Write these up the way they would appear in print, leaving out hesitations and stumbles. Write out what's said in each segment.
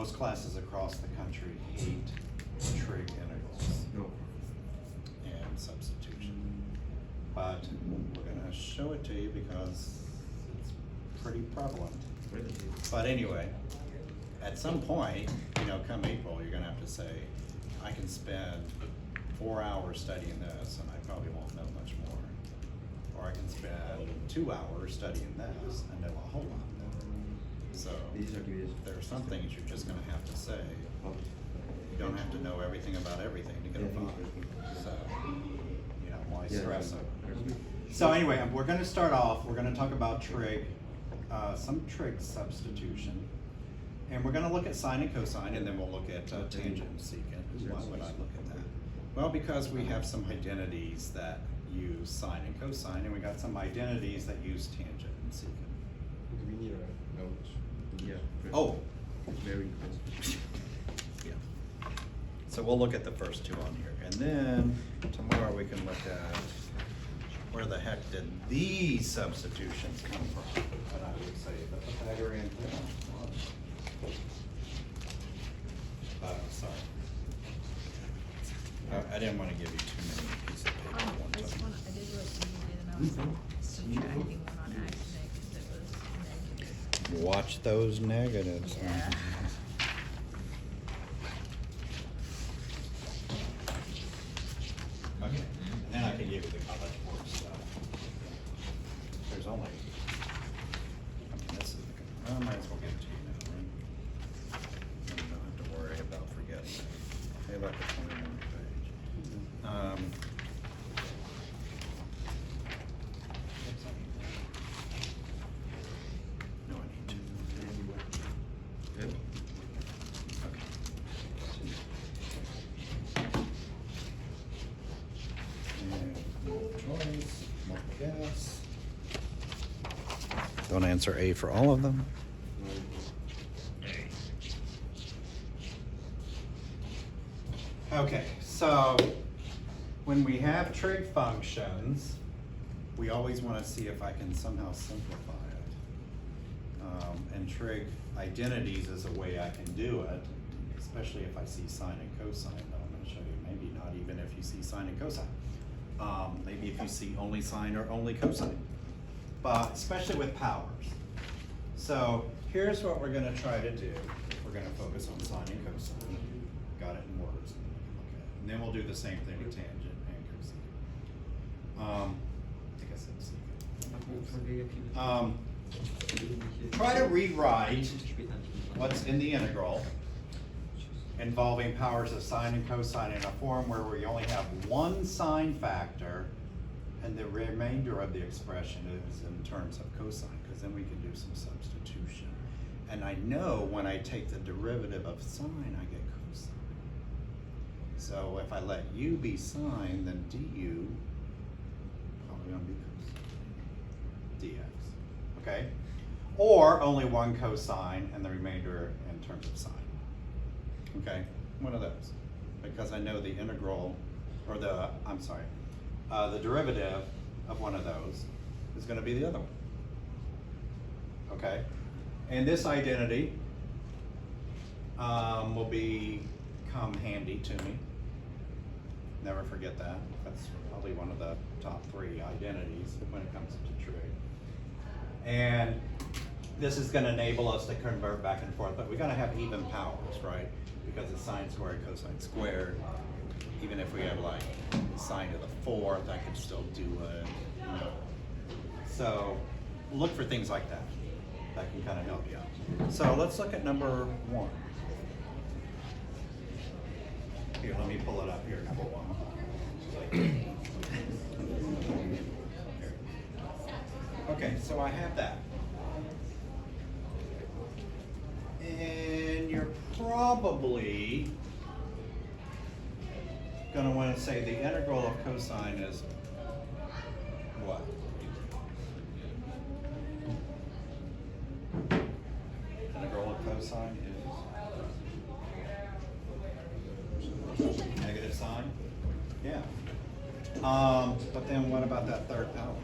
most classes across the country hate trig integrals No. and substitution. But we're gonna show it to you because it's pretty prevalent. Really? But anyway, at some point, you know, come April, you're gonna have to say, I can spend 4 hours studying this and I probably won't know much more. Or I can spend 2 hours studying this and know a whole lot more. So These are good. there are some things you're just gonna have to say. You don't have to know everything about everything to get a 5. So, you know, why stress over it? So anyway, we're gonna start off, we're gonna talk about trig, some trig substitution. And we're gonna look at sine and cosine, and then we'll look at tangent and secant. Why would I look at that? Well, because we have some identities that use sine and cosine, and we got some identities that use tangent and secant. Do we need a note? Yeah. Oh. Very close. Yeah. So we'll look at the first two on here, and then tomorrow we can look at where the heck did these substitutions come from? And I would say the Pythagorean theorem. Sorry. I didn't want to give you too many pieces of paper at one I just time. I did what you did, and I was subtracting one on accident because it was negative. Watch those negatives. Yeah. Okay, and then I can give you the college board stuff. There's only, I mean, this is, I might as well give it to you now, right? You don't have to worry about forgetting. Hey, look, it's only one page. No, I need to. Good. Choice, multiple guess. Don't answer A for all of them. Okay, so when we have trig functions, we always want to see if I can somehow simplify it. And trig identities is a way I can do it, especially if I see sine and cosine, but I'm going to show you maybe not even if you see sine and cosine. Maybe if you see only sine or only cosine, but especially with powers. So here's what we're going to try to do. We're going to focus on sine and cosine. Got it in words. Okay. And then we'll do the same thing with tangent and cosine. I think I said secant. Try to rewrite what's in the integral involving powers of sine and cosine in a form where we only have one sine factor and the remainder of the expression is in terms of cosine, because then we can do some substitution. And I know when I take the derivative of sine, I get cosine. So if I let u be sine, then du probably gonna be cosine, dx, okay? Or only one cosine and the remainder in terms of sine. Okay, one of those, because I know the integral, or the derivative of one of those is going to be the other one. Okay, and this identity will become handy to me. Never forget that. That's probably one of the top 3 identities when it comes to trig. And this is going to enable us to convert back and forth, but we got to have even powers, right? Because it's sine squared, cosine squared. Even if we have like sine to the 4th, I could still do it. You know. So look for things like that. That can kind of help you out. So let's look at number 1. Here, let me pull it up here, number 1. Okay, so I have that. And you're probably going to want to say the integral of cosine is what? Integral of cosine is negative sine? Yeah. But then what about that third power?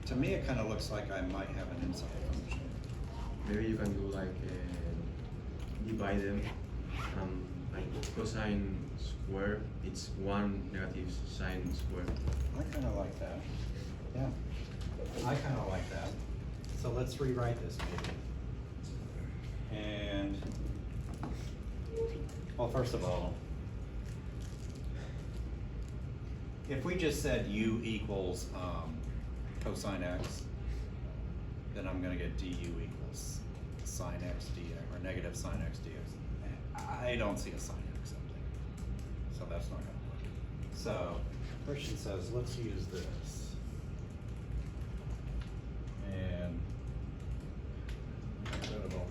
To me, it kind of looks like I might have an inside function. maybe you can do like divide them. Like cosine square, it's 1 negative sine square. I kinda like that. Yeah. I kinda like that. So let's rewrite this maybe. And, well, first of all, if we just said u equals cosine x, then I'm gonna get du equals sine x dx, or negative sine x dx. I don't see a sine x up there, so that's not gonna work. So Christian says, let's use this. And get rid of all.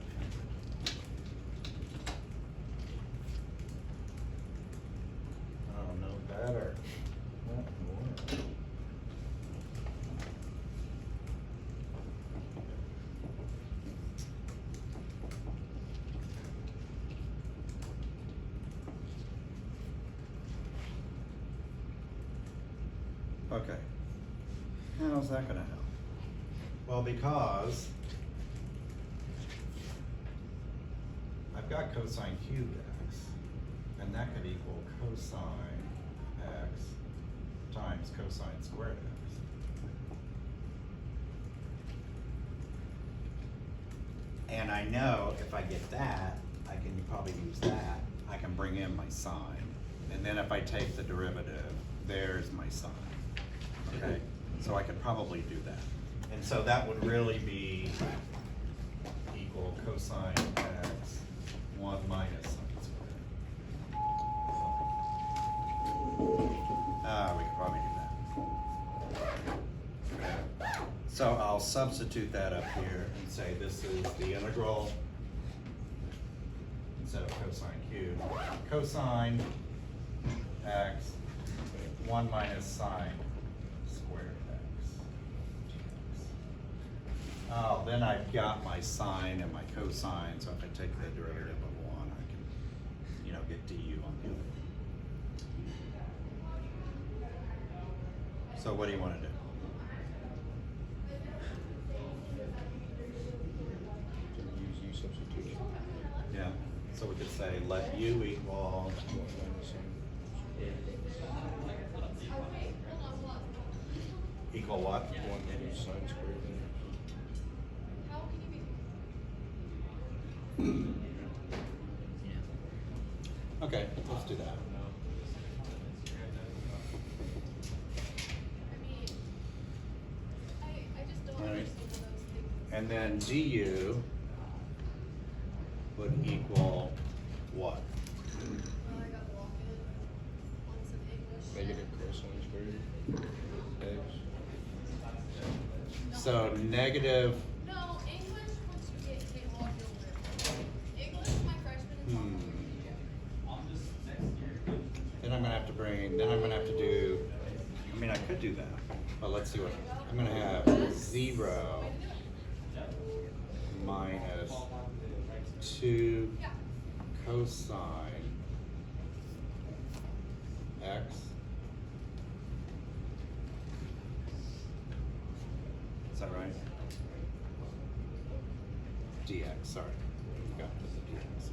Oh, no better. Not more. Okay. How's that gonna help? Well, because I've got cosine cubed x, and that could equal cosine x times cosine squared x. And I know if I get that, I can probably use that. I can bring in my sine. And then if I take the derivative, there's my sine. Okay? So I could probably do that. And so that would really be equal cosine x 1 minus sine squared. We could probably do that. So I'll substitute that up here and say this is the integral, instead of cosine cubed, cosine x 1 minus sine squared x dx. Oh, then I've got my sine and my cosine, so if I take the derivative of 1, I can, get du on the other. So what do you want to do? Use u substitution. Yeah, so we could say let u equal 1 minus sine equal what? 1 negative sine squared. Okay, let's do that. Alright. And then du would equal what? Negative cosine squared x. So negative, No, English once you get all your English, my freshman and then I'm gonna have to do, I could do that, but let's see what, I'm gonna have 0 minus 2 cosine x. Is that right? Dx, sorry. Got the dx.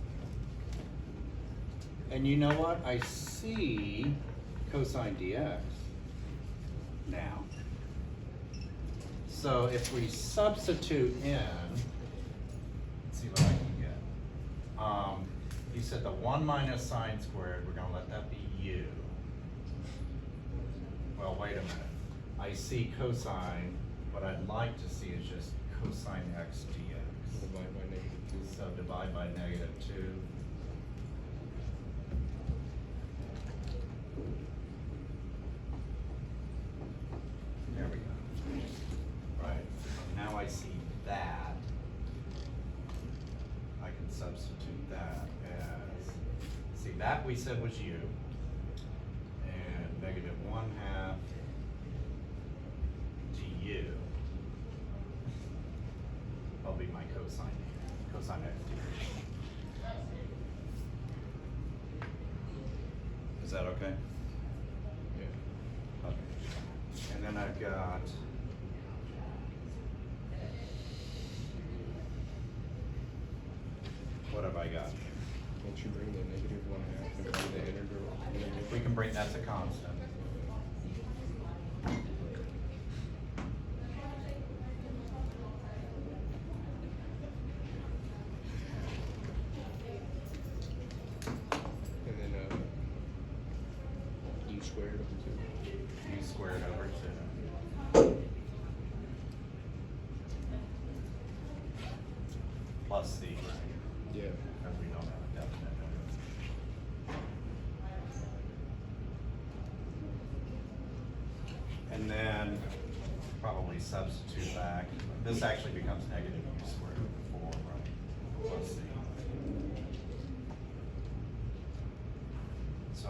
And you know what? I see cosine dx now. So if we substitute in, let's see what I can get. You said the 1 minus sine squared, we're gonna let that be u. Well, wait a minute. I see cosine, what I'd like to see is just cosine x dx. Divide by -2. So divide by -2. There we go. Right, now I see that. I can substitute that as, see, that we said was u. And -1/2 du will be my cosine x dx. Is that okay? Yeah. Okay. And then I've got I got here? Can't you bring the negative 1/2 and bring the integral? We can bring, that's a constant. And then u squared over 2. U squared over 2. Plus C, Yeah. because we don't have a definite number. And then probably substitute back. This actually becomes negative U squared over 4, right? Plus C. So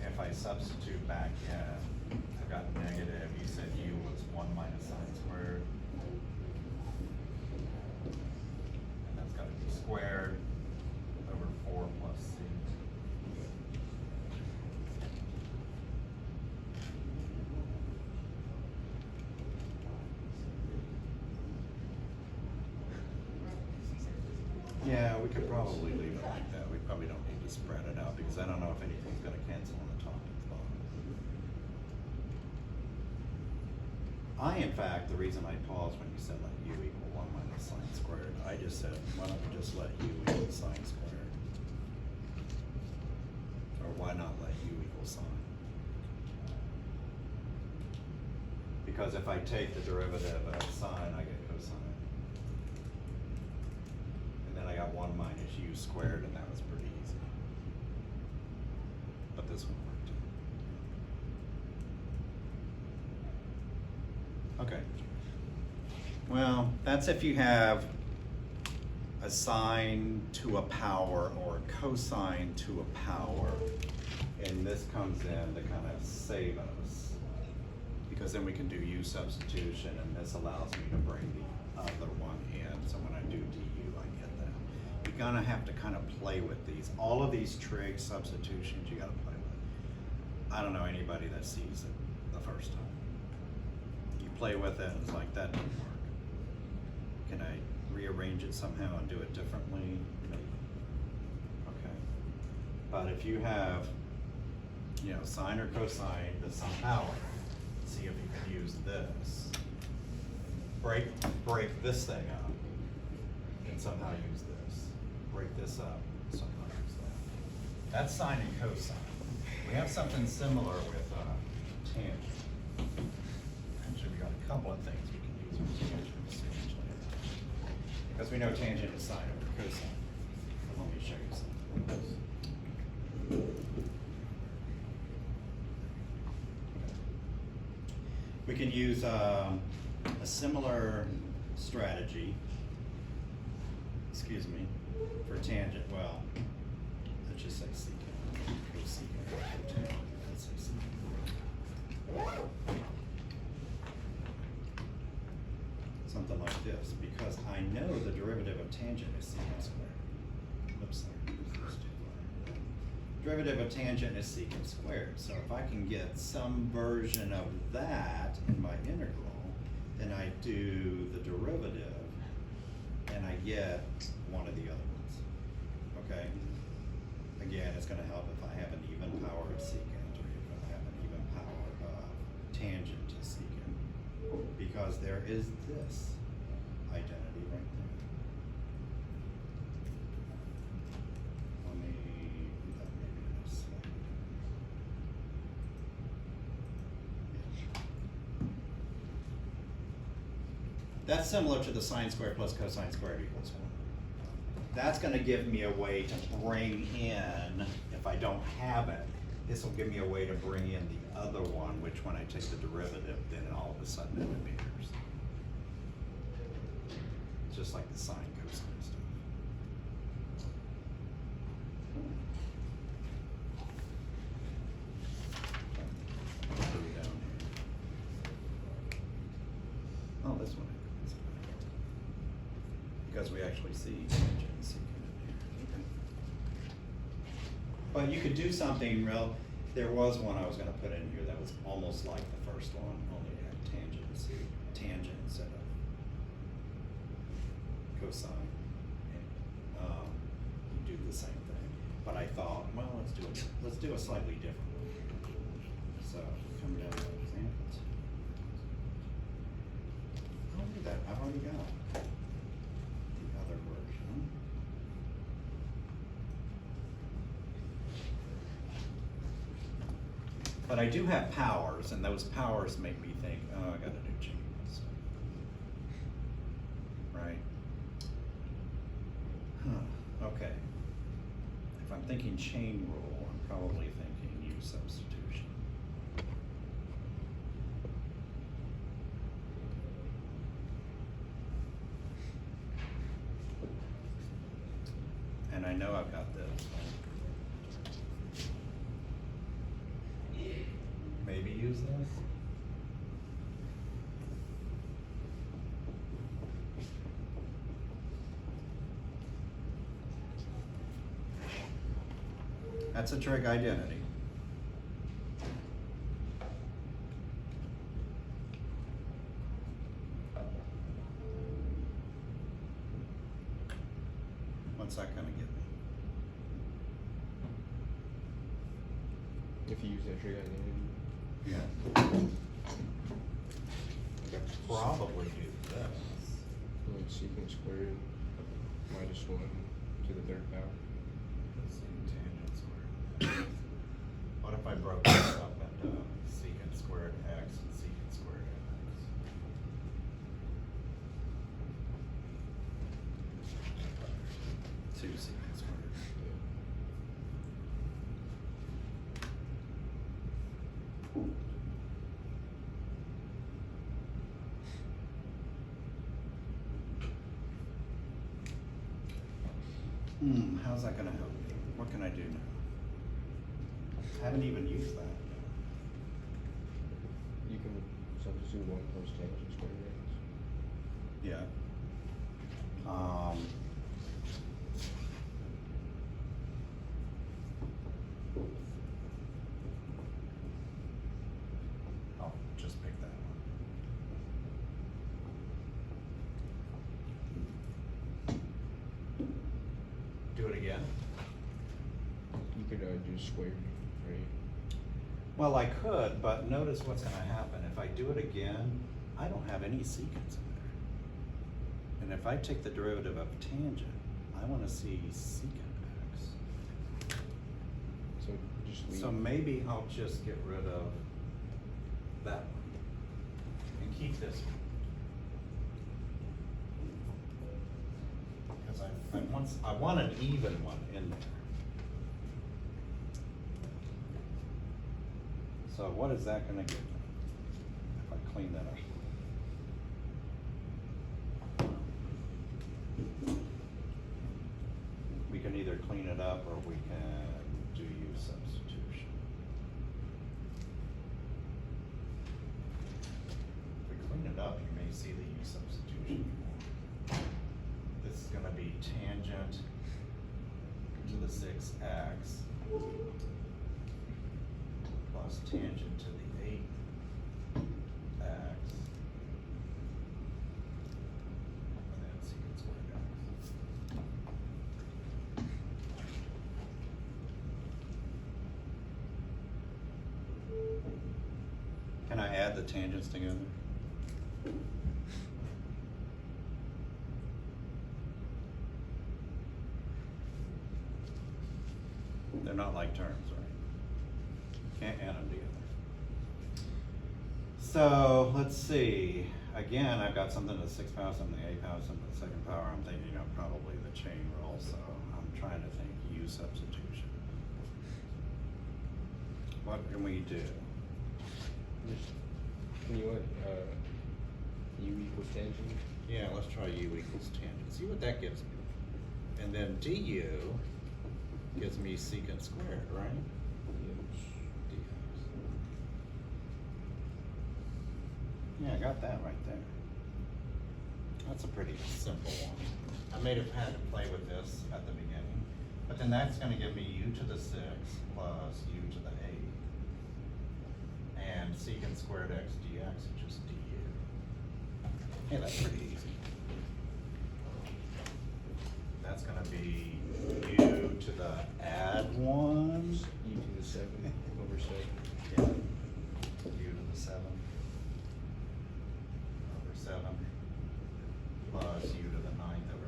if I substitute back in, I've got negative, you said U was 1 minus sine squared. And that's got to be squared over 4 plus C. Yeah, we could probably leave it like that. We probably don't need to spread it out because I don't know if anything's gonna cancel on the top and the bottom. In fact, the reason I paused when you said let U equal 1 minus sine squared, I just said, why don't we just let U equal sine squared? Or why not let U equal sine? Because if I take the derivative of sine, I get cosine. And then I got 1 minus U squared, and that was pretty easy. But this one worked too. Okay. Well, that's if you have a sine to a power or a cosine to a power. And this comes in to kind of save us. Because then we can do U substitution, and this allows me to bring the other one in. So when I do du, I get that. You're gonna have to kind of play with these. All of these trig substitutions you gotta play with. I don't know anybody that sees it the first time. You play with it, and it's like, that didn't work. Can I rearrange it somehow and do it differently? Maybe. Okay. But if you have, you know, sine or cosine to some power, see if you can use this. Break this thing up and somehow use this. Break this up and somehow use that. That's sine and cosine. We have something similar with tangent. Actually, we got a couple of things we can use with tangent essentially. Because we know tangent is sine over cosine. Let me show you something. We can use a similar strategy, excuse me, for tangent. Well, let's just say secant, cosecant, cotangent. Let's say secant. Something like this, because I know the derivative of tangent is secant squared. Oops, sorry. Derivative of tangent is secant squared. So if I can get some version of that in my integral, then I do the derivative and I get one of the other ones. Okay? Again, it's gonna help if I have an even power of secant or if I have an even power of tangent to secant, because there is this identity right there. Let me put that maybe in a slightly different. That's similar to the sine squared plus cosine squared equals 1. That's gonna give me a way to bring in, if I don't have it, this will give me a way to bring in the other one, which when I take the derivative, then all of a sudden it appears. Just like the sine cosine stuff. Put it down here. Oh, this one. Because we actually see tangent and secant in here. Okay. But you could do something real. There was one I was going to put in here that was almost like the first one, only it had tangent instead of cosine. You do thought, well, let's do a slightly different one. So, come down to examples. Oh, look at that, I've already got the other version. But I do have powers, and those powers make me think, oh, I gotta do chain rules. Right? Huh, okay. If I'm thinking chain rule, I'm probably thinking use substitution. And I know I've got this. Maybe use this? That's a trig identity. What's that gonna give me? If you use that trig identity. Yeah. I could probably do this. Like secant squared minus 1 to the third power. Tangent squared. What if I broke this up into secant squared x and secant squared x? Two secant squared. How's that gonna help me? What can I do now? Haven't even used that yet. You can substitute 1 plus tangent squared x. Yeah. I'll just pick that one. Do it again? You could do squared, right? Well, I could, but notice what's gonna happen. If I do it again, I don't have any secants in there. And if I take the derivative of tangent, I wanna see secant x. So just leave. So maybe I'll just get rid of that one and keep this one. Because I want an even one in there. So what is that gonna give me if I clean that up? We can either clean it up or we can do use substitution. If we clean it up, you may see the use substitution. This is gonna be tangent to the 6x plus tangent to the 8x and then secant squared x. Can I add the tangents together? They're not like terms, right? Can't add them together. So let's see. Again, I've got something to the 6th power, something to the 8th power, something to the 2nd power. I'm thinking, probably the chain rule. So I'm trying to think use substitution. What can we do? Just, can you let u equals tangent? Yeah, let's try u equals tangent. See what that gives me. And then du gives me secant squared, right? Yes. dx. Yeah, I got that right there. That's a pretty simple one. I may have had to play with this at the beginning, but then that's gonna give me u to the 6 plus u to the 8. And secant squared x dx is just du. Hey, that's pretty easy. That's gonna be u to the add 1. E to the 7 over 7. Yeah. U to the 7 over 7 plus U to the 9th over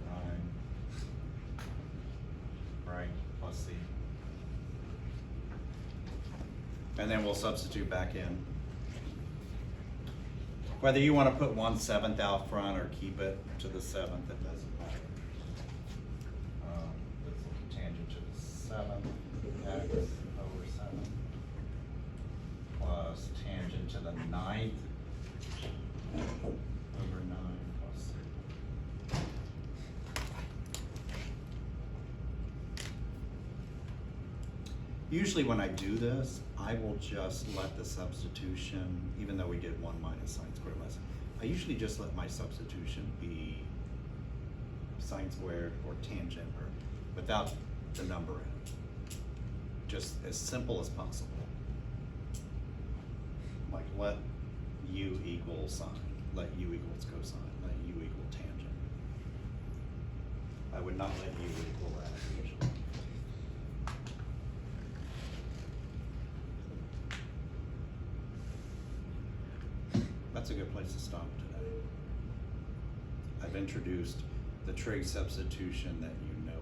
9. Right, plus C. And then we'll substitute back in. Whether you want to put 1/7 out front or keep it to the 7th, it doesn't matter. Let's tangent to the 7th, x over 7, plus tangent to the 9th over 9 plus 3. Usually when I do this, I will just let the substitution, even though we did 1 minus sine squared less, I usually just let my substitution be sine squared or tangent or without the number in it. Just as simple as possible. Like let u equal sine, let u equals cosine, let u equal tangent. I would not let u equal that usually. That's a good place to stop today. I've introduced the trig substitution that you know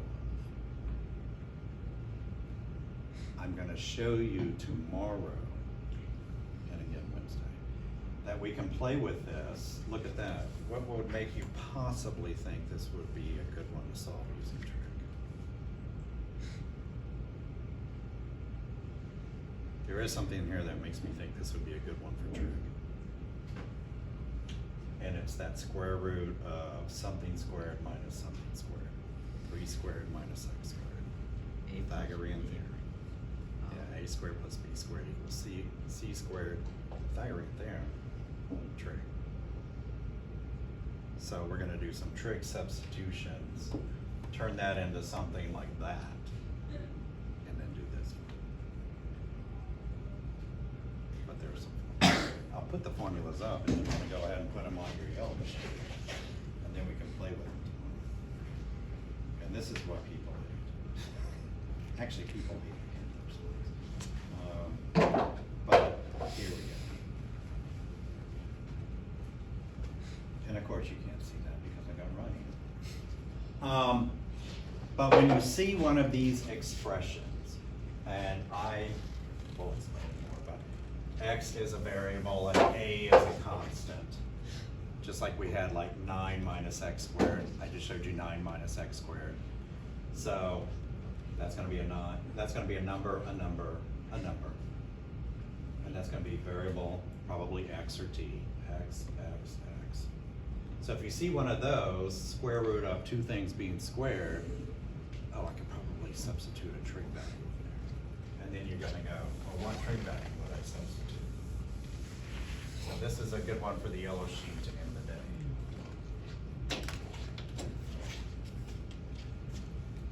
of. I'm going to show you tomorrow, and again Wednesday, that we can play with this. Look at that. What would make you possibly think this would be a good one to solve using trig? There is something here that makes me think this would be a good one for trig. And it's that square root of something squared minus something squared. 3 squared minus x squared. Pythagorean theorem. Yeah, a squared plus b squared equals c squared. Pythagorean theorem. Trig. So we're going to do some trig substitutions. Turn that into something like that. And then do this. But there's some. I'll put the formulas up if you want to go ahead and put them on your yellow sheet. And then we can play with them. And this is what people hate. Actually, people hate it. But here we go. And of course you can't see that because I got writing. But when you see one of these expressions, and I will explain more, but x is a variable and a is a constant. Just like we had like 9 minus x squared. I just showed you 9 minus x squared. So that's going to be a 9. That's going to be a number, a number, a number. And that's going to be variable, probably x or t. X, x, x. So if you see one of those, square root of two things being squared, oh, I could probably substitute a trig value there. And then you're going to go, well, what trig value would I substitute? So this is a good one for the yellow sheet to end the day.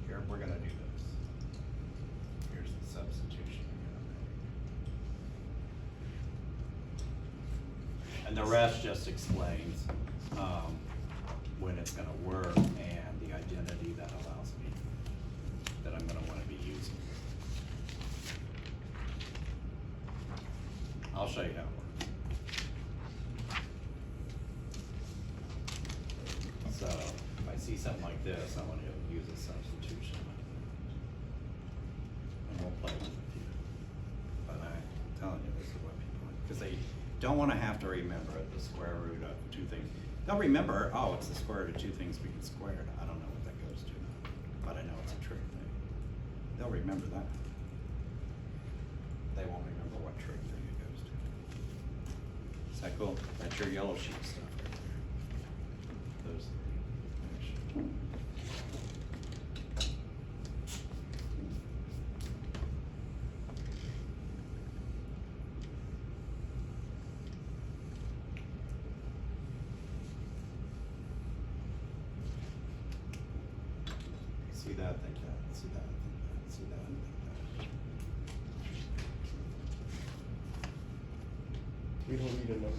Here, we're going to do this. Here's the substitution we're going to make. And the rest just explains when it's going to work and the identity that allows me, that I'm going to want to be using. I'll show you how it works. So if I see something like this, I want to use a substitution. And we'll play with it here. But I'm telling you, this is what people like. Because they don't want to have to remember the square root of two things. They'll remember, oh, it's the square root of two things being squared. I don't know what that goes to now, but I know it's a trig thing. They'll remember that. They won't remember what trig thing it goes to. Is that cool? That's your yellow sheet stuff right there. Those three. See that, think that, see that, think that, see that, think that. We don't need to know that.